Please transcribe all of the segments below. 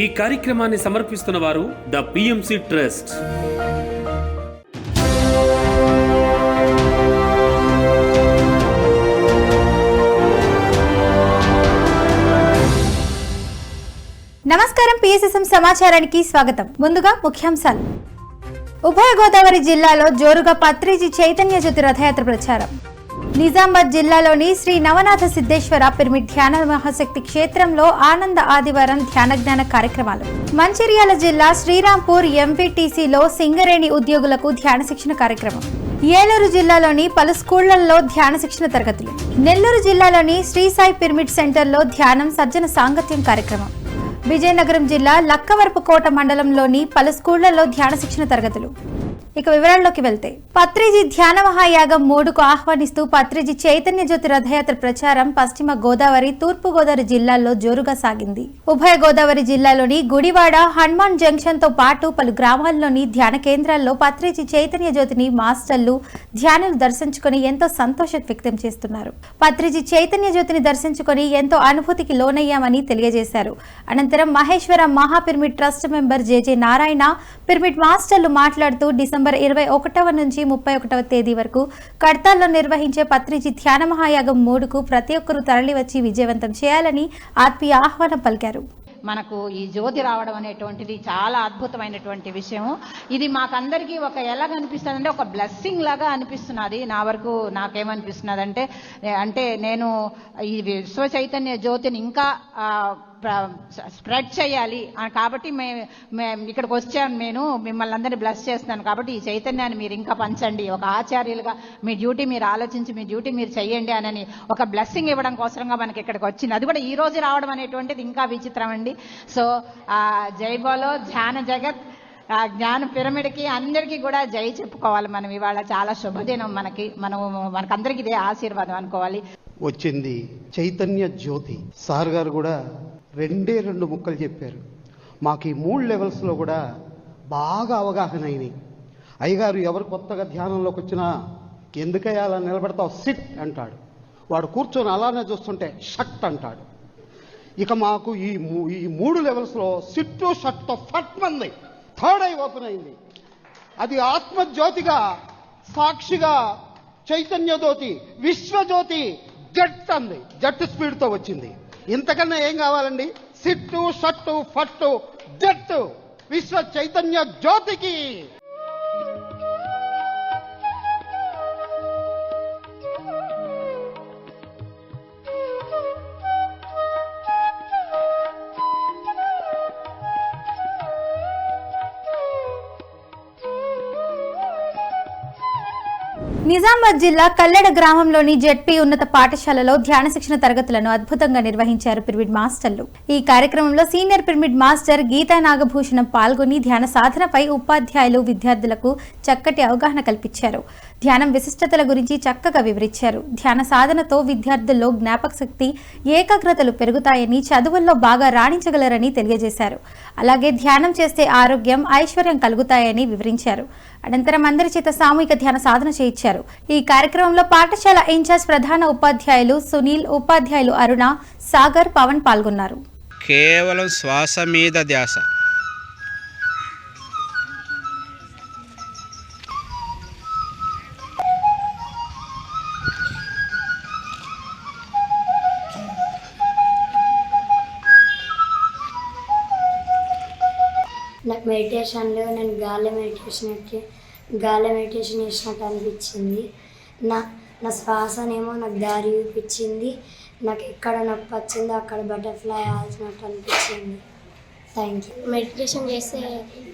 ఈ కార్యక్రమాన్ని సమర్పిస్తున్న వారు ద పిఎంసి ట్రస్ట్. నమస్కారం. పిఎస్ఎస్ఎం సమాచారానికి స్వాగతం. ముందుగా ముఖ్యాంశాలు. ఉభయ గోదావరి జిల్లాలో జోరుగా పత్రిజీ చైతన్య జ్యోతి రథయాత్ర ప్రచారం. నిజామాబాద్ జిల్లాలోని శ్రీ నవనాథ సిద్ధేశ్వర పిరమిడ్ ధ్యాన మహాశక్తి క్షేత్రంలో ఆనంద ఆదివారం ధ్యాన జ్ఞాన కార్యక్రమాలు. మంచిర్యాల జిల్లా శ్రీరాంపూర్ ఎంపీటీసీలో సింగరేణి ఉద్యోగులకు ధ్యాన శిక్షణ కార్యక్రమం. ఏలూరు జిల్లాలోని పలు స్కూళ్లలో ధ్యాన శిక్షణ తరగతులు. నెల్లూరు జిల్లాలోని శ్రీ సాయి పిరమిడ్ సెంటర్లో ధ్యానం సజ్జన సాంగత్యం కార్యక్రమం. విజయనగరం జిల్లా లక్కవరపుకోట మండలంలోని పలు స్కూళ్లలో ధ్యాన శిక్షణ తరగతులు. ఇక వివరాల్లోకి వెళ్తే, పత్రిజీ ధ్యాన మహాయాగం 3కు ఆహ్వానిస్తూ పత్రిజీ చైతన్య జ్యోతి రథయాత్ర ప్రచారం పశ్చిమ గోదావరి, తూర్పు గోదావరి జిల్లాల్లో జోరుగా సాగింది. ఉభయ గోదావరి జిల్లాలోని గుడివాడ, హనుమాన్ జంక్షన్ తో పాటు పలు గ్రామాల్లోని ధ్యాన కేంద్రాల్లో పత్రిజీ చైతన్య జ్యోతిని మాస్టర్లు, ధ్యానులు దర్శించుకుని ఎంతో సంతోషం వ్యక్తం చేస్తున్నారు. పత్రిజీ చైతన్య జ్యోతిని దర్శించుకుని ఎంతో అనుభూతికి లోనయ్యామని తెలియజేశారు. అనంతరం మహేశ్వర మహా పిరమిడ్ ట్రస్ట్ మెంబర్ జేజే నారాయణ, పిరమిడ్ మాస్టర్లు మాట్లాడుతూ డిసెంబర్ 21 నుంచి 31వ తేదీ వరకు కడతాల్లో నిర్వహించే పత్రిజీ ధ్యాన మహాయాగం 3కు ప్రతి ఒక్కరూ తరలివచ్చి విజయవంతం చేయాలని ఆత్మీయ ఆహ్వానం పలికారు. మనకు ఈ జ్యోతి రావడం అనేటువంటిది చాలా అద్భుతమైనటువంటి విషయం. ఇది మాకందరికీ ఒక ఎలాగ అనిపిస్తుంది అంటే ఒక బ్లెస్సింగ్ లాగా అనిపిస్తున్నది. నా వరకు నాకేమనిపిస్తున్నది అంటే నేను ఈ విశ్వ చైతన్య జ్యోతిని ఇంకా స్ప్రెడ్ చేయాలి కాబట్టి మేము ఇక్కడికి వచ్చాను. నేను మిమ్మల్ని అందరినీ బ్లెస్ చేస్తున్నాను కాబట్టి ఈ చైతన్యాన్ని మీరు ఇంకా పంచండి, ఒక ఆచార్యులుగా మీ డ్యూటీ మీరు ఆలోచించి మీ డ్యూటీ మీరు చెయ్యండి అని ఒక బ్లెస్సింగ్ ఇవ్వడం కోసంగా మనకి ఇక్కడికి వచ్చింది. అది కూడా ఈ రోజు రావడం అనేటువంటిది ఇంకా విచిత్రం అండి. సో జై బోలో ధ్యాన జగత్, జ్ఞాన పిరమిడ్కి అందరికీ కూడా జై చెప్పుకోవాలి. మనం ఇవాళ చాలా శుభదినం, మనకందరికి ఇదే ఆశీర్వాదం అనుకోవాలి. వచ్చింది చైతన్య జ్యోతి. సార్ గారు కూడా 2 ముక్కలు చెప్పారు. మాకు ఈ 3 లెవెల్స్లో కూడా బాగా అవగాహన అయినాయి. అయ్యగారు ఎవరు కొత్తగా ధ్యానంలోకి వచ్చినా ఎందుకయ్యా అలా నిలబడతావు, సిట్ అంటాడు. వాడు కూర్చొని అలానే చూస్తుంటే షట్ అంటాడు. ఇక మాకు ఈ 3 లెవెల్స్లో సిట్టు షట్తో ఫట్ మంది థర్డ్ ఐ ఓపెన్ అయింది. అది ఆత్మజ్యోతిగా, సాక్షిగా చైతన్య జ్యోతి, విశ్వజ్యోతి జట్ అంది. జట్టు స్పీడ్తో వచ్చింది. ఇంతకన్నా ఏం కావాలండి? సిట్టు షట్టు ఫట్టు జట్టు విశ్వ చైతన్య జ్యోతికి. నిజామాబాద్ జిల్లా కల్లెడ గ్రామంలోని జెడ్పీ ఉన్నత పాఠశాలలో ధ్యాన శిక్షణ తరగతులను అద్భుతంగా నిర్వహించారు పిరమిడ్ మాస్టర్లు. ఈ కార్యక్రమంలో senior pyramid master Geetha Nagabhushanam పాల్గొని ధ్యాన సాధనపై ఉపాధ్యాయులు, విద్యార్థులకు చక్కటి అవగాహన కల్పించారు. ధ్యానం విశిష్టతల గురించి చక్కగా వివరించారు. ధ్యాన సాధనతో విద్యార్థుల్లో జ్ఞాపక శక్తి, ఏకాగ్రతలు పెరుగుతాయని, చదువుల్లో బాగా రాణించగలరని తెలియజేశారు. అలాగే ధ్యానం చేస్తే ఆరోగ్యం, ఐశ్వర్యం కలుగుతాయని వివరించారు. అనంతరం అందరి చేత సామూహిక ధ్యాన సాధన చేయించారు. ఈ కార్యక్రమంలో పాఠశాల ఇన్ఛార్జ్ ప్రధాన ఉపాధ్యాయులు సునీల్, ఉపాధ్యాయులు అరుణ, సాగర్, పవన్ పాల్గొన్నారు. కేవలం శ్వాస మీద ధ్యాస. నాకు మెడిటేషన్లో నేను గాలి మెడిటేషన్ చేసినట్టు అనిపించింది. నా శ్వాసనేమో నాకు దారి చూపించింది. నాకు ఎక్కడ నొప్పి వచ్చిందో అక్కడ బటర్ఫ్లై ఆల్సినట్టు అనిపించింది. Thank you. మెడిటేషన్ చేస్తే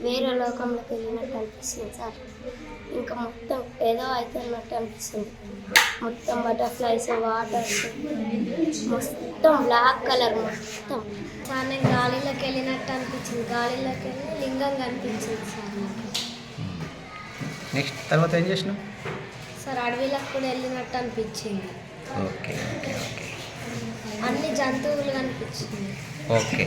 వేరే లోకంలోకి వెళ్ళినట్టు అనిపిస్తుంది సార్. ఇంకా మొత్తం ఏదో అవుతున్నట్టు అనిపిస్తుంది. మొత్తం బటర్ఫ్లైస్, వాటర్స్, మొత్తం బ్లాక్ కలర్ మొత్తం సార్. నేను గాలిలోకి వెళ్ళినట్టు అనిపించింది. గాలిలోకి వెళ్ళి లింగం కనిపించింది సార్. నెక్స్ట్ తర్వాత ఏం చేసినావు సార్? అడవిలోకి కూడా వెళ్ళినట్టు అనిపించింది. Okay okay okay. అన్ని జంతువులు కనిపించింది. ఓకే.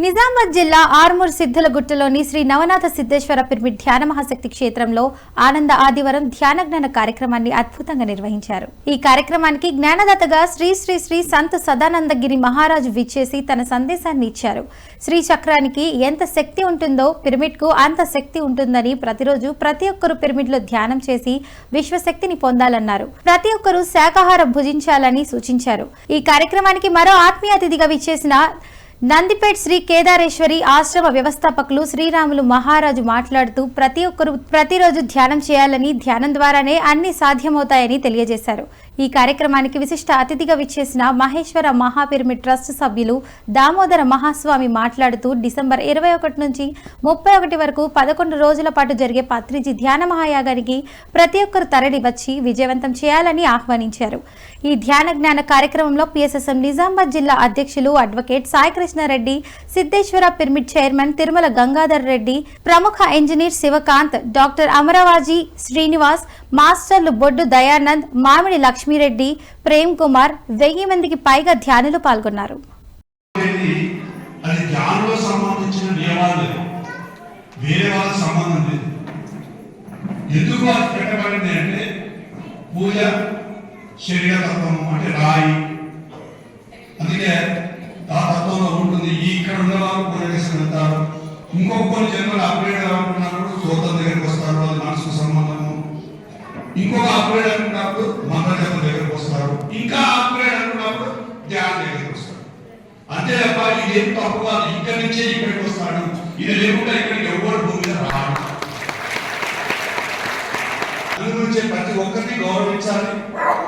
నిజామాబాద్ జిల్లా ఆర్మూర్ సిద్ధలగుట్టలోని శ్రీ నవనాథ సిద్ధేశ్వర పిరమిడ్ ధ్యాన మహాశక్తి క్షేత్రంలో ఆనంద ఆదివారం ధ్యాన జ్ఞాన కార్యక్రమాన్ని అద్భుతంగా నిర్వహించారు. ఈ కార్యక్రమానికి జ్ఞానదాతగా శ్రీ శ్రీ శ్రీ సంత్ సదానందగిరి మహారాజు విచ్చేసి తన సందేశాన్ని ఇచ్చారు. శ్రీ చక్రానికి ఎంత శక్తి ఉంటుందో పిరమిడ్ కు అంత శక్తి ఉంటుందని, ప్రతిరోజు ప్రతి ఒక్కరూ పిరమిడ్ లో ధ్యానం చేసి విశ్వశక్తిని పొందాలన్నారు. ప్రతి ఒక్కరూ శాకాహారం భుజించాలని సూచించారు. ఈ కార్యక్రమానికి మరో ఆత్మీయ అతిథిగా విచ్చేసిన నందిపేట్ శ్రీ కేదారేశ్వరి ఆశ్రమ వ్యవస్థాపకులు శ్రీరాములు మహారాజు మాట్లాడుతూ ప్రతి ఒక్కరూ ప్రతిరోజు ధ్యానం చేయాలని, ధ్యానం ద్వారానే అన్ని సాధ్యమవుతాయని తెలియజేశారు. ఈ కార్యక్రమానికి విశిష్ట అతిథిగా విచ్చేసిన మహేశ్వర మహాపిరమిడ్ ట్రస్ట్ సభ్యులు దామోదర మహాస్వామి మాట్లాడుతూ డిసెంబర్ 21 నుంచి 31 వరకు 11 రోజుల పాటు జరిగే పత్రిజీ ధ్యాన మహాయాగానికి ప్రతి ఒక్కరు తరలి వచ్చి విజయవంతం చేయాలని ఆహ్వానించారు. ఈ ధ్యాన జ్ఞాన కార్యక్రమంలో పిఎస్ఎస్ఎం నిజామాబాద్ జిల్లా అధ్యక్షులు advocate Sai Krishna Reddy, Siddheshwara pyramid chairman Tirumala Gangadhar Reddy, ప్రముఖ ఇంజనీర్ శివకాంత్, డాక్టర్ అమరవాజీ శ్రీనివాస్, మాస్టర్లు బొడ్డు దయానంద్, మామిడి లక్ష్మీరెడ్డి, ప్రేమ్ కుమార్, 1000 మందికి పైగా ధ్యానులు పాల్గొన్నారు. అది ధ్యానంలో సంబంధించిన నియమాలు వేరే వాళ్ళ సంబంధం లేదు. ఎందుకు అది పెట్టబడింది అంటే పూజ శరీరతత్వం అంటే రాయి, అందుకే ఆ తత్వంలో ఉంటుంది. ఇక్కడ ఉన్న వాళ్ళు పూజ చేసి వెళ్తారు. ఇంకొక కొన్ని జన్మలు అప్గ్రేడ్ అనుకున్నప్పుడు స్తోత్రం దగ్గరికి వస్తారు, అది మనసుకు సంబంధము. ఇంకొక అప్గ్రేడ్ అనుకున్నప్పుడు మంత్రజపం దగ్గరకు వస్తారు. ఇంకా అప్గ్రేడ్ అనుకున్నప్పుడు ధ్యానం దగ్గరికి వస్తారు. అంతే తప్ప ఇదేం తప్పు కాదు. ఇక్కడి నుంచే ఇక్కడికి వస్తాడు. ఇది లేకుండా ఇక్కడికి ఎవరు భూమి మీద రాడు. అందుగురించే ప్రతి ఒక్కరిని గౌరవించాలి.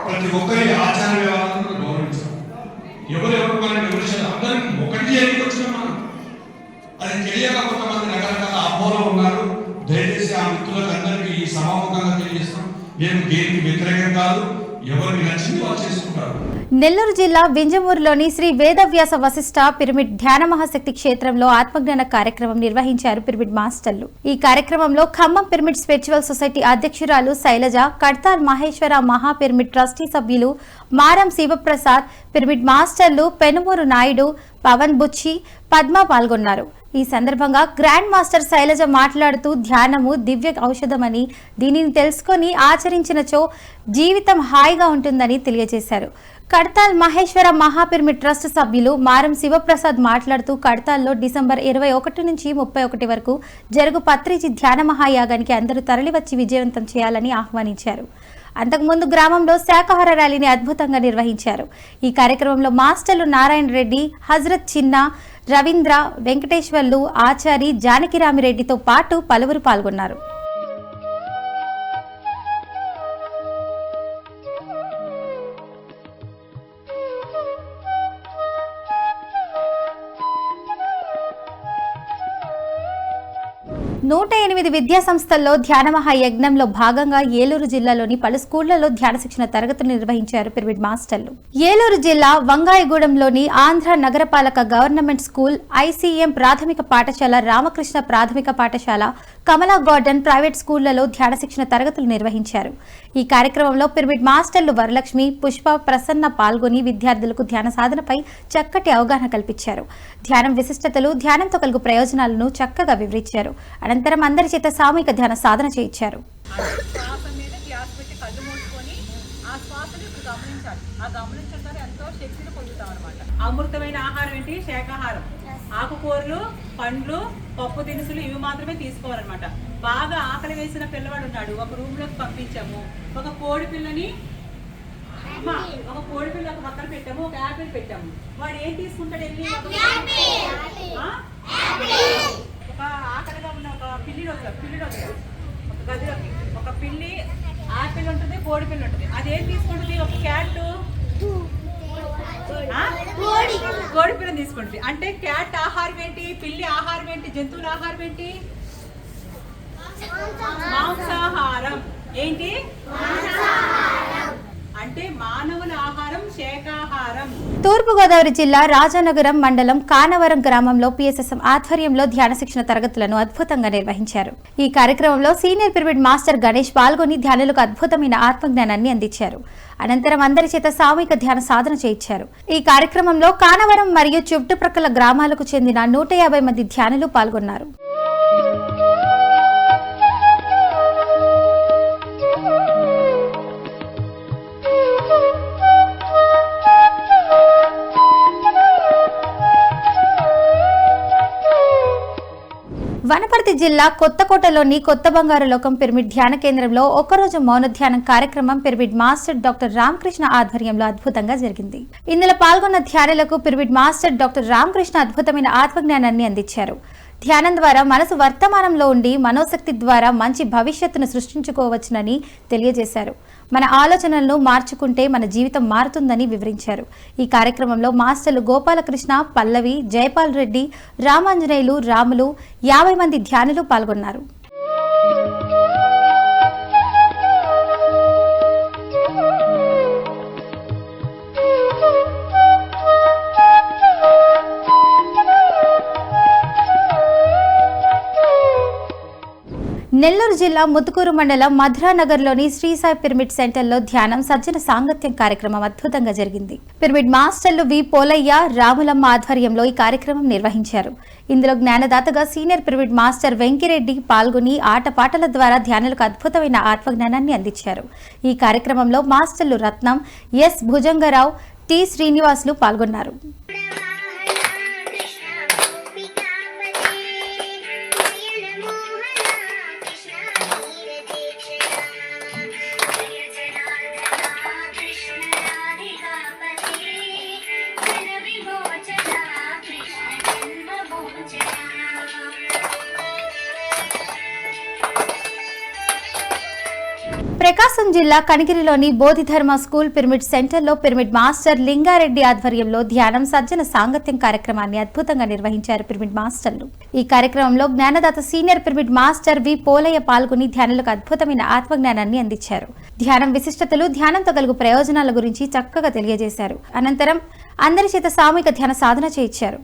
ప్రతి ఒక్కరి ఆచార వ్యవహారాలను గౌరవించాలి. ఎవరెవరు మనం విమర్శలు అందరం ఒకటి ఎందుకు వచ్చినాం మనం, అది తెలియక కొంతమంది రకరకాల అపోలో ఉన్నారు. దయచేసి ఆ మిత్రులకు అందరికీ ఈ సమాముఖంగా తెలియజేస్తాం, నేను దేనికి వ్యతిరేకం కాదు. ఎవరికి నచ్చింది వాళ్ళు చేసుకుంటారు. నెల్లూరు జిల్లా వింజమూరులోని శ్రీ వేదవ్యాస వశిష్ఠ పిరమిడ్ ధ్యాన మహాశక్తి క్షేత్రంలో ఆత్మజ్ఞాన కార్యక్రమం నిర్వహించారు పిరమిడ్ మాస్టర్లు. ఈ కార్యక్రమంలో ఖమ్మం పిరమిడ్ స్పిరిచువల్ సొసైటీ అధ్యక్షురాలు శైలజ, కడ్తాల్ మహేశ్వర మహా పిరమిడ్ ట్రస్టీ సభ్యులు మారం శివప్రసాద్, పిరమిడ్ మాస్టర్లు పెనుమూరు నాయుడు, పవన్ బుచ్చి, పద్మ పాల్గొన్నారు. ఈ సందర్భంగా గ్రాండ్ మాస్టర్ శైలజ మాట్లాడుతూ ధ్యానము దివ్య ఔషధమని, దీనిని తెలుసుకొని ఆచరించినచో జీవితం హాయిగా ఉంటుందని తెలియజేశారు. కడ్తాల్ మహేశ్వర మహాపిరమిడ్ ట్రస్ట్ సభ్యులు మారం శివప్రసాద్ మాట్లాడుతూ కడ్తాల్లో డిసెంబర్ 21 నుంచి 31 వరకు జరుగు పత్రిజీ ధ్యాన మహాయాగానికి అందరూ తరలివచ్చి విజయవంతం చేయాలని ఆహ్వానించారు. అంతకుముందు గ్రామంలో శాకాహార ర్యాలీని అద్భుతంగా నిర్వహించారు. ఈ కార్యక్రమంలో మాస్టర్లు నారాయణ రెడ్డి, హజరత్ చిన్న, రవీంద్ర, వెంకటేశ్వర్లు, ఆచారి, జానకిరామిరెడ్డితో పాటు పలువురు పాల్గొన్నారు. నూట 8 విద్యా సంస్థల్లో ధ్యాన మహాయజ్ఞంలో భాగంగా ఏలూరు జిల్లాలోని పలు స్కూళ్లలో ధ్యాన శిక్షణ తరగతులు నిర్వహించారు పిరమిడ్ మాస్టర్లు. ఏలూరు జిల్లా వంగాయగూడెంలోని ఆంధ్ర నగరపాలక గవర్నమెంట్ స్కూల్, ఐసీఎం ప్రాథమిక పాఠశాల, రామకృష్ణ ప్రాథమిక పాఠశాల, కమలా గార్డెన్ ప్రైవేట్ స్కూళ్లలో ధ్యాన శిక్షణ తరగతులు నిర్వహించారు. ఈ కార్యక్రమంలో పిరమిడ్ మాస్టర్లు వరలక్ష్మి, పుష్ప, ప్రసన్న పాల్గొని విద్యార్థులకు ధ్యాన సాధనపై చక్కటి అవగాహన కల్పించారు. ధ్యానం విశిష్టతలు, ధ్యానంతో కలుగు ప్రయోజనాలను చక్కగా వివరించారు. అనంతరం అందరి చేత సామూహిక ధ్యాన సాధన చేయించారు. అమృతమైన ఆహారం ఏంటి? శాకాహారం. ఆకుకూరలు, పండ్లు, పప్పు దినుసులు ఇవి మాత్రమే తీసుకోవాలన్నమాట. బాగా ఆకలి వేసిన పిల్లవాడు ఉన్నాడు, ఒక రూమ్ లోకి పంపించాము. ఒక కోడి పిల్లని ఒక పక్కన పెట్టాము, ఒక యాపిల్ పెట్టాము. వాడు ఏం తీసుకుంటాడు? వెళ్ళి ఒక ఆకలిగా ఉన్న ఒక పిల్లి ఒక గదిలోకి ఒక పిల్లి, ఆపిల్ ఉంటుంది, కోడి పిల్లి ఉంటుంది. అదేం తీసుకుంటుంది? ఒక క్యాట్ కోడి పిల్లని తీసుకుంటుంది. అంటే క్యాట్ ఆహారం ఏంటి? పిల్లి ఆహారం ఏంటి? జంతువుల ఆహారం ఏంటి? మాంసాహారం. ఏంటి? అంటే మానవుల ఆహారం శాకాహారం. తూర్పుగోదావరి జిల్లా రాజానగరం మండలం కానవరం గ్రామంలో పిఎస్ఎస్ఎం ఆధ్వర్యంలో ధ్యాన శిక్షణ తరగతులను అద్భుతంగా నిర్వహించారు. ఈ కార్యక్రమంలో సీనియర్ పిరమిడ్ మాస్టర్ గణేష్ పాల్గొని ధ్యానులకు అద్భుతమైన ఆత్మజ్ఞానాన్ని అందించారు. అనంతరం అందరి చేత సామూహిక ధ్యాన సాధన చేయించారు. ఈ కార్యక్రమంలో కానవరం మరియు చుట్టుప్రక్కల గ్రామాలకు చెందిన 150 మంది ధ్యానులు పాల్గొన్నారు. వనపర్తి జిల్లా కొత్తకోటలోని కొత్త బంగారు లోకం పిరమిడ్ ధ్యాన కేంద్రంలో ఒకరోజు మౌన ధ్యానం కార్యక్రమం పిరమిడ్ మాస్టర్ డాక్టర్ రామకృష్ణ ఆధ్వర్యంలో అద్భుతంగా జరిగింది. ఇందులో పాల్గొన్న ధ్యానులకు పిరమిడ్ మాస్టర్ డాక్టర్ రామకృష్ణ అద్భుతమైన ఆత్మజ్ఞానాన్ని అందించారు. ధ్యానం ద్వారా మనసు వర్తమానంలో ఉండి మనోశక్తి ద్వారా మంచి భవిష్యత్తును సృష్టించుకోవచ్చునని తెలియజేశారు. మన ఆలోచనలను మార్చుకుంటే మన జీవితం మారుతుందని వివరించారు. ఈ కార్యక్రమంలో మాస్టర్లు గోపాలకృష్ణ, పల్లవి, జయపాల్ రెడ్డి, రామాంజనేయులు, రాములు 50 మంది ధ్యానులు పాల్గొన్నారు. నెల్లూరు జిల్లా ముతుకూరు మండలం మధురానగర్లోని శ్రీ సాయి పిరమిడ్ సెంటర్లో ధ్యానం సజ్జన సాంగత్యం కార్యక్రమం అద్భుతంగా జరిగింది. పిరమిడ్ మాస్టర్లు వి పోలయ్య, రాములమ్మ ఆధ్వర్యంలో ఈ కార్యక్రమం నిర్వహించారు. ఇందులో జ్ఞానదాతగా సీనియర్ పిరమిడ్ మాస్టర్ వెంకిరెడ్డి పాల్గొని ఆటపాటల ద్వారా ధ్యానులకు అద్భుతమైన ఆత్మజ్ఞానాన్ని అందించారు. ఈ కార్యక్రమంలో మాస్టర్లు రత్నం, ఎస్ భుజంగరావు, టి శ్రీనివాసులు పాల్గొన్నారు. ప్రకాశం జిల్లా కనిగిరిలోని బోధిధర్మ స్కూల్ పిరమిడ్ సెంటర్లో పిరమిడ్ మాస్టర్ లింగారెడ్డి ఆధ్వర్యంలో ధ్యానం సజ్జన సాంగత్యం కార్యక్రమాన్ని అద్భుతంగా నిర్వహించారు పిరమిడ్ మాస్టర్లు. ఈ కార్యక్రమంలో జ్ఞానదాత సీనియర్ పిరమిడ్ మాస్టర్ వి పోలయ్య పాల్గొని ధ్యానులకు అద్భుతమైన ఆత్మజ్ఞానాన్ని అందించారు. ధ్యానం విశిష్టతలు, ధ్యానంతో కలుగు ప్రయోజనాల గురించి చక్కగా తెలియజేశారు. అనంతరం అందరి చేత సామూహిక ధ్యాన సాధన చేయించారు.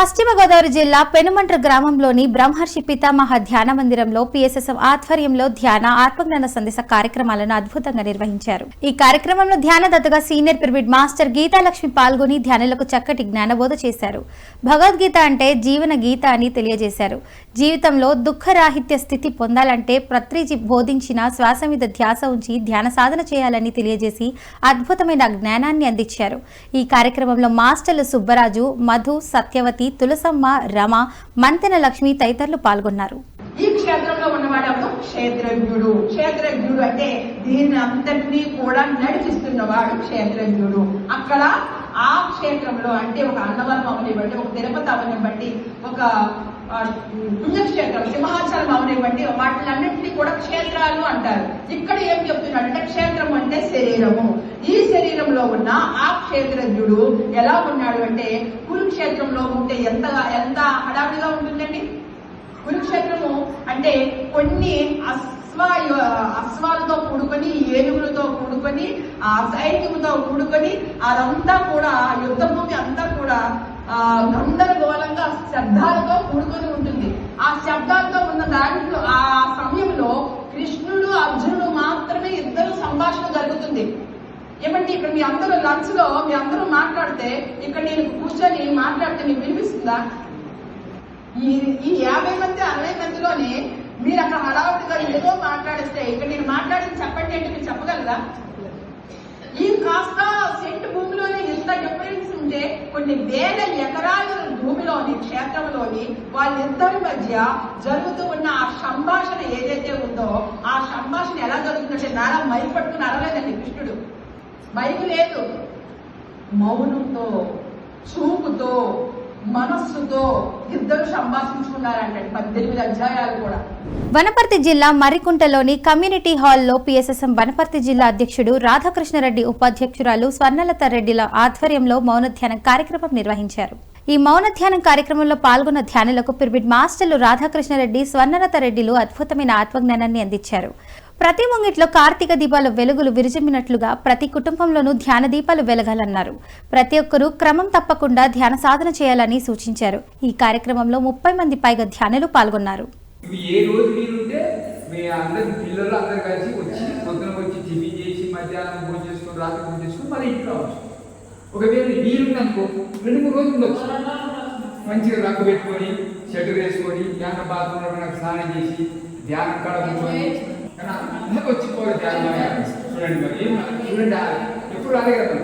పశ్చిమ గోదావరి జిల్లా పెనుమంట్ర గ్రామంలోని బ్రహ్మర్షి పితామహ ధ్యాన మందిరంలో పిఎస్ఎస్ఎం ఆధ్వర్యంలో ధ్యాన ఆత్మజ్ఞాన సందేశ కార్యక్రమాలను అద్భుతంగా నిర్వహించారు. ఈ కార్యక్రమంలో ధ్యానదత్తగా సీనియర్ పిరమిడ్ మాస్టర్ గీతాలక్ష్మి పాల్గొని ధ్యానులకు చక్కటి జ్ఞానబోధ చేశారు. భగవద్గీత అంటే జీవన గీత అని తెలియజేశారు. జీవితంలో దుఃఖరాహిత్య స్థితి పొందాలంటే పత్రిజీ బోధించిన శ్వాస మీద ధ్యాస ఉంచి ధ్యాన సాధన చేయాలని తెలియజేసి అద్భుతమైన జ్ఞానాన్ని అందించారు. ఈ కార్యక్రమంలో మాస్టర్లు సుబ్బరాజు, మధు, సత్యవతి, తులసమ్మ, రమ, మంతెన లక్ష్మి తదితరులు పాల్గొన్నారు. ఈ క్షేత్రంలో ఉన్నవాడు క్షేత్రజ్ఞుడు. క్షేత్రజ్ఞుడు అంటే దీన్ని అంతటినీ కూడా నడిపిస్తున్నవాడు క్షేత్రజ్ఞుడు. అక్కడ ఆ క్షేత్రంలో అంటే ఒక అన్నవరం అవనివ్వండి, ఒక తిరుపతి అవనివ్వండి, ఒక పుణ్యక్షేత్రం సింహాచలం అవనివ్వండి, వాటిలన్నింటినీ కూడా క్షేత్రాలు అంటారు. ఇక్కడ ఏం చెప్తున్నాడు అంటే క్షేత్రం అంటే శరీరము. ఈ శరీరంలో ఉన్న ఆ క్షేత్రజ్ఞుడు ఎలా ఉన్నాడు అంటే కురుక్షేత్రంలో ఉంటే ఎంత హడావిడిగా ఉంటుందండి. కురుక్షేత్రము అంటే కొన్ని అశ్వాలతో కూడుకొని, ఏనుగులతో కూడుకొని, ఆ సైన్యంతో కూడుకొని అదంతా కూడా యుద్ధ భూమి అంతా కూడా గందరగోళంగా శబ్దాలతో కూడుకొని ఉంటుంది. ఆ శబ్దాలతో ఉన్న దాంట్లో ఆ సమయంలో కృష్ణుడు, అర్జునుడు మాత్రమే ఇద్దరు సంభాషణ జరుగుతుంది. ఏమంటే ఇక్కడ మీ అందరూ లంచ్ లో మీ అందరూ మాట్లాడితే ఇక్కడ నేను కూర్చొని మాట్లాడితే మీకు వినిపిస్తుందా? ఈ 50 మంది 60 మందిలోనే మీరు అక్కడ హడావుడిగా ఏదో మాట్లాడిస్తే ఇక్కడ నేను మాట్లాడింది చెప్పండి అంటే మీరు చెప్పగలరా? ఈ కాస్త సెంట్ భూమిలోనే ఇంత డిఫరెన్స్ ఉంటే కొన్ని వేల ఎకరాల భూమిలోని క్షేత్రంలోని వాళ్ళిద్దరి మధ్య జరుగుతూ ఉన్న ఆ సంభాషణ ఏదైతే ఉందో ఆ సంభాషణ ఎలా జరుగుతుందంటే నాలా మైక్ పట్టుకుని అరలేదండి కృష్ణుడు. మైకు లేదు, మౌనంతో, చూపుతో, మనస్సుతో ఇద్దరు సంభాషించుకున్నారంటే 18 అధ్యాయాలు కూడా. వనపర్తి జిల్లా మర్రికుంటలోని కమ్యూనిటీ హాల్లో పిఎస్ఎస్ఎం వనపర్తి జిల్లా అధ్యక్షుడు రాధాకృష్ణరెడ్డి, ఉపాధ్యక్షురాలు స్వర్ణలత రెడ్డిల ఆధ్వర్యంలో మౌన ధ్యానం కార్యక్రమం నిర్వహించారు. ఈ మౌన ధ్యానం కార్యక్రమంలో పాల్గొన్న ధ్యానులకు పిరమిడ్ మాస్టర్లు రాధాకృష్ణరెడ్డి, స్వర్ణలత రెడ్డిలు అద్భుతమైన ఆత్మజ్ఞానాన్ని అందించారు. ప్రతి ముంగిట్లో కార్తీక దీపాల వెలుగులు విరిజిమ్మినట్లుగా ప్రతి కుటుంబంలోనూ ధ్యాన దీపాలు వెలగాలన్నారు. ప్రతి ఒక్కరూ క్రమం తప్పకుండా ధ్యాన సాధన చేయాలని సూచించారు. ఈ కార్యక్రమంలో 30 మంది పైగా ధ్యానులు పాల్గొన్నారు. ఏ రోజు వీలుంటే మీ అందరి పిల్లలు అందరు కలిసి వచ్చి పొద్దున వచ్చి టిఫిన్ చేసి మధ్యాహ్నం భోజనం చేసుకుని రాత్రి భోజనం చేసుకుని మళ్ళీ ఇంట్లో రావచ్చు. ఒకవేళ వీలుందనుకో 2-3 రోజులు ఉండొచ్చు. మంచిగా రగ్గు పెట్టుకొని షెటర్ వేసుకొని ధ్యాన బాత్రూంలో నాకు స్నానం చేసి ధ్యానం కాడ కూర్చొని వచ్చిపోయి ధ్యానం చూడండి. మరి చూడండి ఎప్పుడు రాలే కదా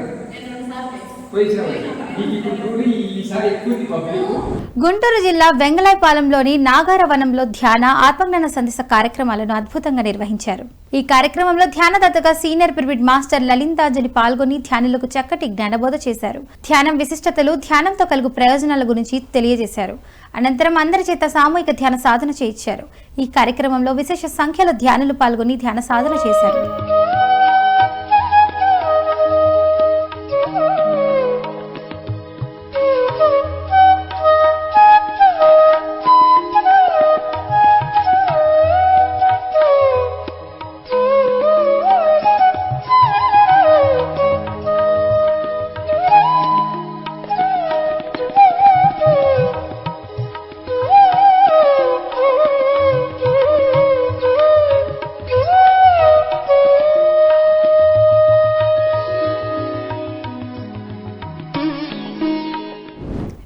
గుంటూరు జిల్లా వెంగళాయపాలెంలోని నాగారవనంలో ధ్యాన ఆత్మజ్ఞాన సందేశ కార్యక్రమాలను అద్భుతంగా నిర్వహించారు. ఈ కార్యక్రమంలో ధ్యానదత్తగా సీనియర్ పిరమిడ్ మాస్టర్ లలితాంజలి పాల్గొని ధ్యానులకు చక్కటి జ్ఞానబోధ చేశారు. ధ్యానం విశిష్టతలు, ధ్యానంతో కలుగు ప్రయోజనాల గురించి తెలియజేశారు. అనంతరం అందరి చేత సామూహిక ధ్యాన సాధన చేయించారు. ఈ కార్యక్రమంలో విశేష సంఖ్యలో ధ్యానులు పాల్గొని ధ్యాన సాధన చేశారు.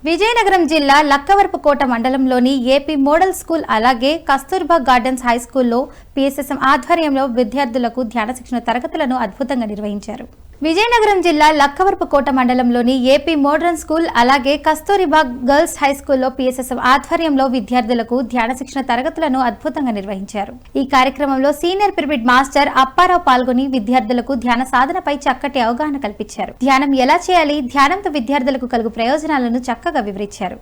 విజయనగరం జిల్లా లక్కవరపుకోట మండలంలోని ఏపీ మోడల్ స్కూల్ అలాగే కస్తూర్బా గార్డెన్స్ హై స్కూల్లో పిఎస్ఎస్ఎం ఆధ్వర్యంలో విద్యార్థులకు ధ్యాన శిక్షణ తరగతులను అద్భుతంగా నిర్వహించారు. విజయనగరం జిల్లా లక్కవరపుకోట మండలంలోని ఏపీ మోడర్న్ స్కూల్ అలాగే కస్తూరిబా గర్ల్స్ హై స్కూల్లో పిఎస్ఎస్ఎం ఆధ్వర్యంలో విద్యార్థులకు ధ్యాన శిక్షణ తరగతులను అద్భుతంగా నిర్వహించారు. ఈ కార్యక్రమంలో సీనియర్ పిరమిడ్ మాస్టర్ అప్పారావు పాల్గొని విద్యార్థులకు ధ్యాన సాధనపై చక్కటి అవగాహన కల్పించారు. ధ్యానం ఎలా చేయాలి, ధ్యానంతో విద్యార్థులకు కలుగు ప్రయోజనాలను చక్కగా వివరించారు.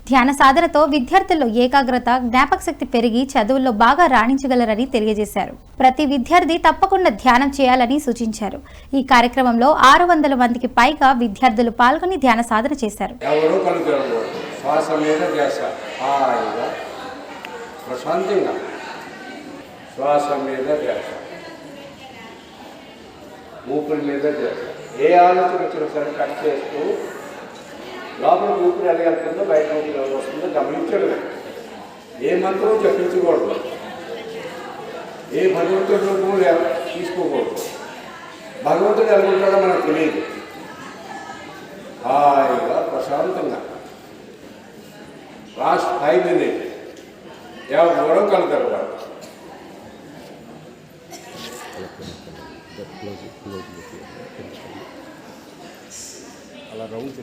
ధ్యాన సాధనతో విద్యార్థుల్లో ఏకాగ్రత, జ్ఞాపక శక్తి పెరిగి చదువుల్లో బాగా రాణించగలరని తెలియజేశారు. ప్రతి విద్యార్థి తప్పకుండా ధ్యానం చేయాలని సూచించారు. ఈ కార్యక్రమంలో 600 మందికి పైగా విద్యార్థులు పాల్గొని ధ్యాన సాధన చేశారు. లోపల ఊపిరి ఎలాగెళ్తుందో బయట ఊపిరి ఎలా వస్తుందో గమనించడమే. ఏ మంత్రం చెప్పించకూడదు, ఏ భగవంతుడి రూపం తీసుకోకూడదు. భగవంతుడు ఎలా ఉంటాడో మనకు తెలియదు. హాయిగా ప్రశాంతంగా లాస్ట్ 5 minutes ఎవరు కలుగుతారు వాడు. అలా రౌండ్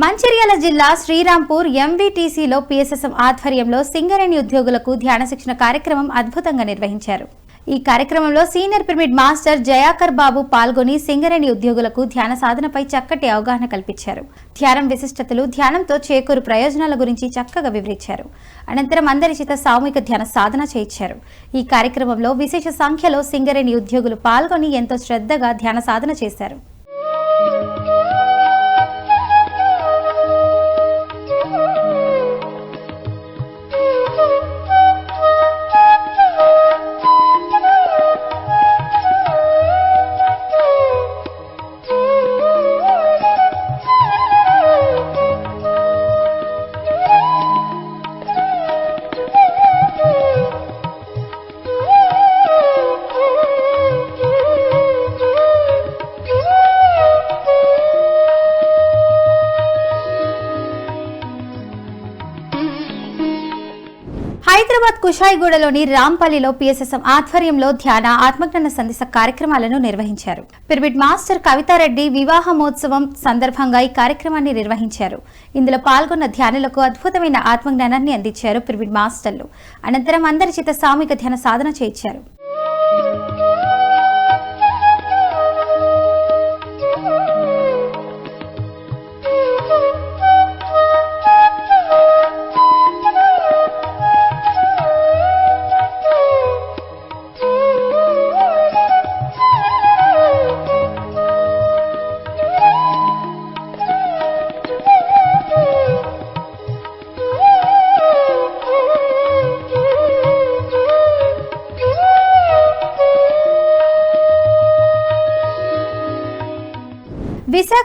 మంచిర్యాల జిల్లా శ్రీరాంపూర్ ఎంవిటిసిలో పిఎస్ఎస్ఎం ఆధ్వర్యంలో సింగరేణి ఉద్యోగులకు ధ్యాన శిక్షణ కార్యక్రమం అద్భుతంగా నిర్వహించారు. ఈ కార్యక్రమంలో సీనియర్ పిరమిడ్ మాస్టర్ జయాకర్ బాబు పాల్గొని సింగరేణి ఉద్యోగులకు ధ్యాన సాధనపై చక్కటి అవగాహన కల్పించారు. ధ్యానం విశిష్టతలు, ధ్యానంతో చేకూరు ప్రయోజనాల గురించి చక్కగా వివరించారు. అనంతరం అందరి చేత సామూహిక ధ్యాన సాధన చేయించారు. ఈ కార్యక్రమంలో విశేష సంఖ్యలో సింగరేణి ఉద్యోగులు పాల్గొని ఎంతో శ్రద్ధగా ధ్యాన సాధన చేశారు. హైదరాబాద్ కుషాయిగూడలోని రాంపల్లిలో పిఎస్ఎస్ఎం ఆధ్వర్యంలో ధ్యాన ఆత్మజ్ఞాన సందేశ కార్యక్రమాలను నిర్వహించారు. పిరమిడ్ మాస్టర్ కవితారెడ్డి వివాహ మహోత్సవం సందర్భంగా ఈ కార్యక్రమాన్ని నిర్వహించారు. ఇందులో పాల్గొన్న ధ్యానులకు అద్భుతమైన ఆత్మజ్ఞానాన్ని అందించారు పిరమిడ్ మాస్టర్లు. అనంతరం అందరి చేత సామూహిక ధ్యాన సాధన చేయించారు.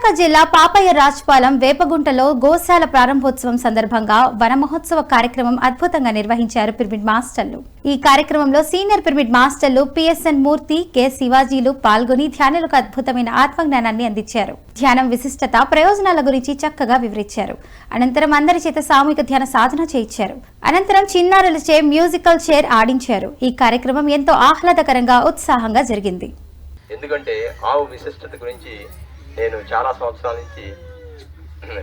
విశాఖ జిల్లా పాపయ్య రాజ్పాలెం వేపగుంటలో గోశాల ప్రారంభోత్సవం సందర్భంగా వన మహోత్సవ కార్యక్రమం అద్భుతంగా నిర్వహించారు పిరమిడ్ మాస్టర్లు. ఈ కార్యక్రమంలో సీనియర్ పిరమిడ్ మాస్టర్లు పిఎస్ఎన్ మూర్తి, కె శివాజీలు పాల్గొని ధ్యానులకు అద్భుతమైన ఆత్మజ్ఞానాన్ని అందించారు. ధ్యానం విశిష్టత, ప్రయోజనాల గురించి చక్కగా వివరించారు. అనంతరం అందరి చేత సామూహిక ధ్యాన సాధన చేయించారు. అనంతరం చిన్నారులచే మ్యూజికల్ చైర్ ఆడించారు. ఈ కార్యక్రమం ఎంతో ఆహ్లాదకరంగా, ఉత్సాహంగా జరిగింది. ఎందుకంటే ఆవు విశిష్టత గురించి నేను చాలా సంవత్సరాల నుంచి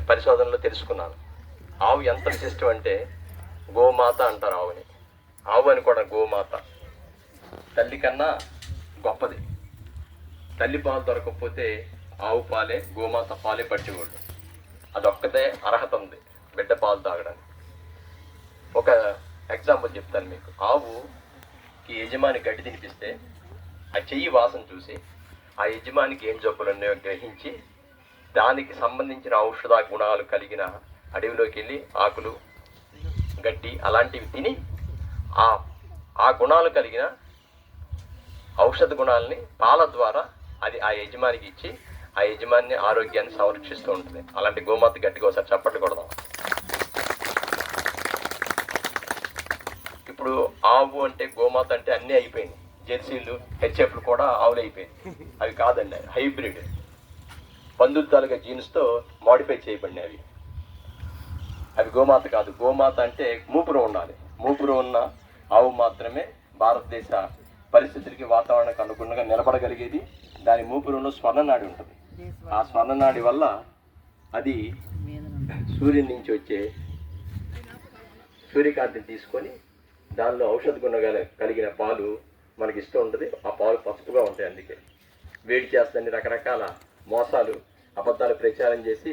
పరిశోధనలో తెలుసుకున్నాను. ఆవు ఎంత విశిష్టం అంటే గోమాత అంటారు ఆవుని. ఆవు అని కూడా గోమాత, తల్లి కన్నా గొప్పది. తల్లి పాలు దొరకకపోతే ఆవు పాలే, గోమాత పాలే పట్టేవాడు. అదొక్కటే అర్హత ఉంది బిడ్డ పాలు తాగడానికి. ఒక ఎగ్జాంపుల్ చెప్తాను మీకు. ఆవుకి యజమాని గడ్డి తినిపిస్తే ఆ చెయ్యి వాసన చూసి ఆ యజమానికి ఏం జబ్బులు ఉన్నాయో గ్రహించి దానికి సంబంధించిన ఔషధ గుణాలు కలిగిన అడవిలోకి వెళ్ళి ఆకులు, గడ్డి అలాంటివి తిని ఆ గుణాలు కలిగిన ఔషధ గుణాలని పాల ద్వారా అది ఆ యజమానికి ఇచ్చి ఆ యజమాని ఆరోగ్యాన్ని సంరక్షిస్తూ ఉంటుంది. అలాంటి గోమాత గట్టిగా ఒకసారి చప్పట్లు కొడదాం. ఇప్పుడు ఆవు అంటే గోమాత అంటే అన్నీ అయిపోయింది. జెర్సీలు, హెచ్ఎఫ్లు కూడా ఆవులు అయిపోయింది. అవి కాదండి, హైబ్రిడ్ పందుతాలుగా జీన్స్తో మోడిఫై చేయబడినవి. అవి గోమాత కాదు. గోమాత అంటే మూపురం ఉండాలి. మూపురం ఉన్న ఆవు మాత్రమే భారతదేశ పరిస్థితులకి, వాతావరణానికి అనుగుణంగా నిలబడగలిగేది. దాని మూపురంలో స్వర్ణనాడి ఉంటుంది. ఆ స్వర్ణనాడి వల్ల అది సూర్యుని నుంచి వచ్చే సూర్యకాంతిని తీసుకొని దానిలో ఔషధ గుణాలు కలిగిన పాలు మనకి ఇష్టం ఉంటుంది. ఆ పాలు పసుపుగా ఉంటాయి. అందుకే వేడి చేస్తుందని రకరకాల మోసాలు, అబద్ధాలు ప్రచారం చేసి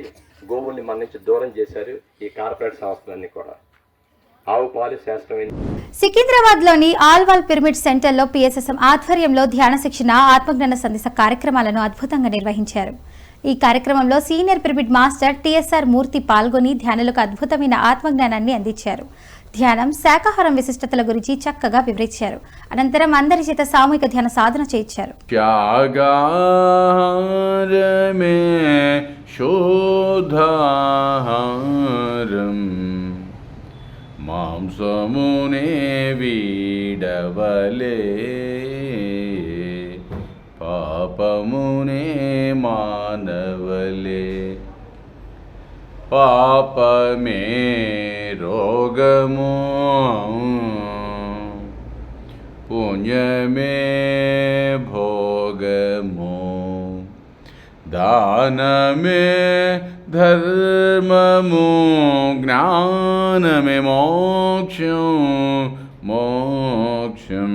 గోవుల్ని మన నుంచి దూరం చేశారు ఈ కార్పొరేట్ సంస్థలన్నీ కూడా. ఆవు పాలు శాస్త్రమైన. సికింద్రాబాద్ లోని ఆల్వాల్ పిరమిడ్ సెంటర్లో పిఎస్ఎస్ఎం ఆధ్వర్యంలో ధ్యాన శిక్షణ, ఆత్మజ్ఞాన సందేశ కార్యక్రమాలను అద్భుతంగా నిర్వహించారు. ఈ కార్యక్రమంలో సీనియర్ పిరమిడ్ మాస్టర్ టిఎస్ఆర్ మూర్తి పాల్గొని ధ్యానులకు అద్భుతమైన ఆత్మజ్ఞానాన్ని అందించారు. ధ్యానం, శాకాహారం విశిష్టతల గురించి చక్కగా వివరించారు. అనంతరం అందరి చేత సామూహిక ధ్యాన సాధన చేయించారు. మాంసమునే వీడవలే, పాపమునే మానవలే. పాపమే రోగము, పుణ్యమే భోగము. దానమే ధర్మము, జ్ఞానమే మోక్షం, మోక్షం.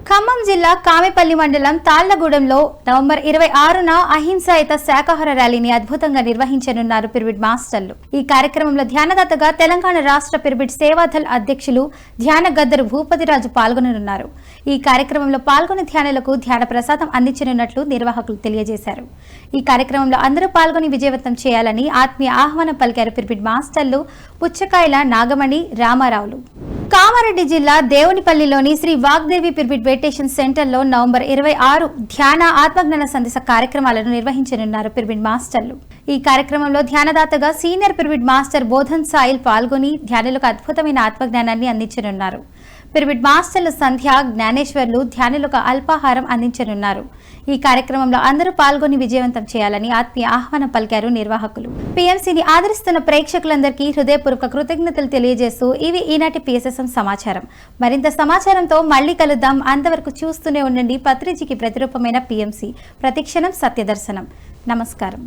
ఖమ్మం జిల్లా కామెపల్లి మండలం తాళ్లగూడెంలో నవంబర్ 26న అహింసాయుత శాకాహార ర్యాలీని అద్భుతంగా నిర్వహించనున్నారు పిరమిడ్ మాస్టర్లు. ఈ కార్యక్రమంలో ధ్యానదాతగా తెలంగాణ రాష్ట్ర పిరమిడ్ సేవాదళ్ అధ్యక్షులు ధ్యాన గద్దరు భూపతిరాజు పాల్గొననున్నారు. ఈ కార్యక్రమంలో పాల్గొని ధ్యానులకు ధ్యాన ప్రసాదం అందించనున్నట్లు నిర్వాహకులు తెలియజేశారు. ఈ కార్యక్రమంలో అందరూ పాల్గొని విజయవంతం చేయాలని ఆత్మీయ ఆహ్వానం పలికారు పిరమిడ్ మాస్టర్లు పుచ్చకాయల నాగమణి, రామారావులు. కామారెడ్డి జిల్లా దేవునిపల్లిలోని శ్రీ వాగ్దేవి పిరమిడ్ మెడిటేషన్ సెంటర్లో నవంబర్ 26 ధ్యాన, ఆత్మజ్ఞాన సందేశ కార్యక్రమాలను నిర్వహించనున్నారు పిరమిడ్ మాస్టర్లు. ఈ కార్యక్రమంలో ధ్యానదాతగా సీనియర్ పిరమిడ్ మాస్టర్ బోధన్ సాయిల్ పాల్గొని ధ్యానులకు అద్భుతమైన ఆత్మజ్ఞానాన్ని అందించనున్నారు. పిరమిడ్ మాస్టర్లు సంధ్య, జ్ఞానేశ్వర్లు ధ్యానులకు అల్పాహారం అందించనున్నారు. ఈ కార్యక్రమంలో అందరూ పాల్గొని విజయవంతం చేయాలని ఆత్మీయ ఆహ్వానం పలికారు నిర్వాహకులు. పిఎంసిని ఆదరిస్తున్న ప్రేక్షకులందరికీ హృదయపూర్వక కృతజ్ఞతలు తెలియజేస్తూ ఇవి ఈనాటి పిఎస్ఎస్ఎం సమాచారం. మరింత సమాచారంతో మళ్లీ కలుద్దాం. అంతవరకు చూస్తూనే ఉండండి పత్రిజీకి ప్రతిరూపమైన పిఎంసి, ప్రతిక్షణం సత్యదర్శనం. నమస్కారం.